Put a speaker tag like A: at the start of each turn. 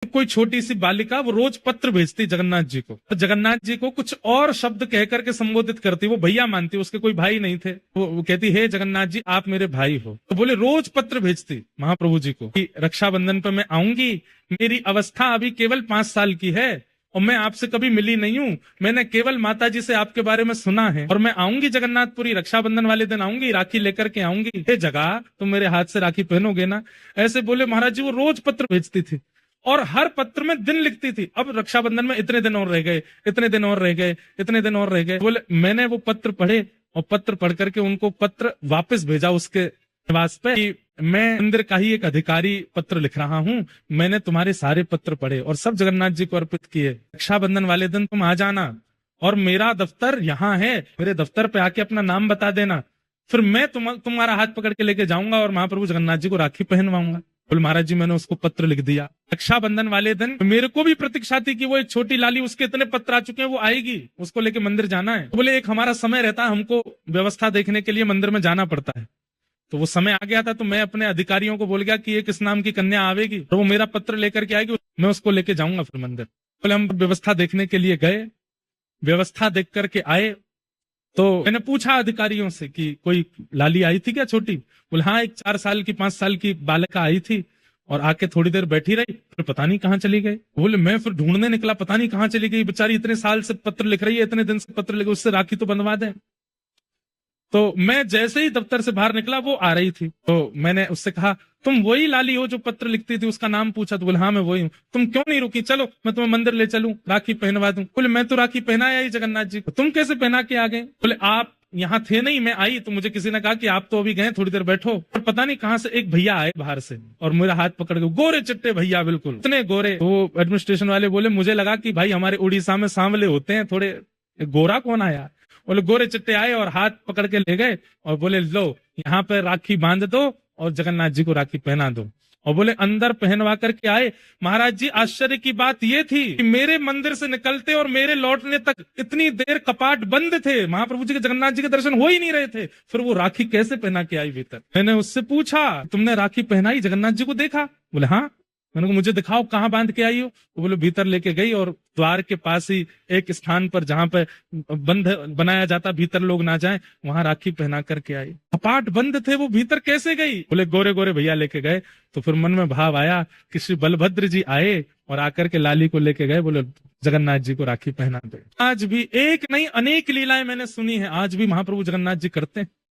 A: कोई छोटी सी बालिका वो रोज पत्र भेजती जगन्नाथ जी को, तो जगन्नाथ जी को कुछ और शब्द कह करके संबोधित करती, वो भैया मानती, उसके कोई भाई नहीं थे, वो कहती हे जगन्नाथ जी आप मेरे भाई हो। तो बोले रोज पत्र भेजती महाप्रभु जी को कि रक्षाबंधन पे मैं आऊंगी, मेरी अवस्था अभी केवल 5 साल की है और मैं आपसे कभी मिली नहीं हूँ, मैंने केवल माता जी से आपके बारे में सुना है और मैं आऊंगी जगन्नाथपुरी, रक्षाबंधन वाले दिन आऊंगी, राखी लेकर के आऊंगी, हे जगह तुम मेरे हाथ से राखी पहनोगे ना। ऐसे बोले महाराज जी। वो रोज पत्र भेजती थी और हर पत्र में दिन लिखती थी, अब रक्षाबंधन में इतने दिन और रह गए, इतने दिन और रह गए, इतने दिन और रह गए। बोले मैंने वो पत्र पढ़े और पत्र पढ़ करके उनको पत्र वापस भेजा उसके निवास पे कि मैं मंदिर का ही एक अधिकारी पत्र लिख रहा हूँ, मैंने तुम्हारे सारे पत्र पढ़े और सब जगन्नाथ जी को अर्पित किए, रक्षाबंधन वाले दिन तुम आ जाना और मेरा दफ्तर यहाँ है, मेरे दफ्तर पे आके अपना नाम बता देना, फिर मैं तुम्हारा हाथ पकड़ के लेके जाऊंगा और महाप्रभु जगन्नाथ जी को राखी पहनवाऊंगा। बोले महाराज जी मैंने उसको पत्र लिख दिया। रक्षाबंधन वाले दिन मेरे को भी प्रतीक्षा थी कि वो एक छोटी लाली, उसके इतने पत्र आ चुके हैं, वो आएगी, उसको लेके मंदिर जाना है। तो बोले एक हमारा समय रहता है, हमको व्यवस्था देखने के लिए मंदिर में जाना पड़ता है, तो वो समय आ गया था, तो मैं अपने अधिकारियों को बोल गया कि एक इस नाम की कन्या आवेगी और वो मेरा पत्र लेकर के आएगी, मैं उसको लेके जाऊंगा फिर मंदिर। बोले हम व्यवस्था देखने के लिए गए, व्यवस्था देख करके आए, तो मैंने पूछा अधिकारियों से कि कोई लाली आई थी क्या छोटी? बोले हाँ एक 4 साल की 5 साल की बालिका आई थी और आके थोड़ी देर बैठी रही, फिर पता नहीं कहाँ चली गई। बोले मैं फिर ढूंढने निकला, पता नहीं कहाँ चली गई बेचारी, इतने साल से पत्र लिख रही है, इतने दिन से पत्र लिख, उससे राखी तो बंधवा दें। तो मैं जैसे ही दफ्तर से बाहर निकला वो आ रही थी, तो मैंने उससे कहा तुम वही लाली हो जो पत्र लिखती थी? उसका नाम पूछा तो बोले हाँ मैं वही हूँ। तुम क्यों नहीं रुकी, चलो मैं तुम्हें मंदिर ले चलूं, राखी पहनवा दूं। बोले मैं तो राखी पहनाया ही जगन्नाथ जी को, तुम कैसे पहना के आ गए? बोले आप यहाँ थे नहीं, मैं आई तो मुझे किसी ने कहा कि आप तो अभी गए, थोड़ी देर बैठो। और पता नहीं कहाँ से एक भैया आए बाहर से और मेरा हाथ पकड़ के, गोरे चिट्टे भैया बिल्कुल इतने गोरे। वो एडमिनिस्ट्रेशन वाले बोले मुझे लगा कि भाई हमारे उड़ीसा में सांवले होते हैं थोड़े, गोरा कौन आया? बोले गोरे चिट्टे आए और हाथ पकड़ के ले गए और बोले लो यहाँ पे राखी बांध दो और जगन्नाथ जी को राखी पहना दो। और बोले अंदर पहनवा करके आए। महाराज जी आश्चर्य की बात ये थी कि मेरे मंदिर से निकलते और मेरे लौटने तक इतनी देर कपाट बंद थे, महाप्रभु जी के जगन्नाथ जी के दर्शन हो ही नहीं रहे थे, फिर वो राखी कैसे पहना के आई भीतर? मैंने उससे पूछा तुमने राखी पहनाई, जगन्नाथ जी को देखा? बोले हाँ। मैंने कहा मुझे दिखाओ कहाँ बांध के आई हो? वो बोले भीतर लेके गई और द्वार के पास ही एक स्थान पर जहां पर बंद बनाया जाता, भीतर लोग ना जाएं, वहां राखी पहना करके आई। कपाट बंद थे, वो भीतर कैसे गई? बोले गोरे गोरे भैया लेके गए। तो फिर मन में भाव आया कि श्री बलभद्र जी आए और आकर के लाली को लेके गए, बोले जगन्नाथ जी को राखी पहना दे। आज भी एक नहीं अनेक लीलाएं मैंने सुनी है, आज भी महाप्रभु जगन्नाथ जी करते हैं।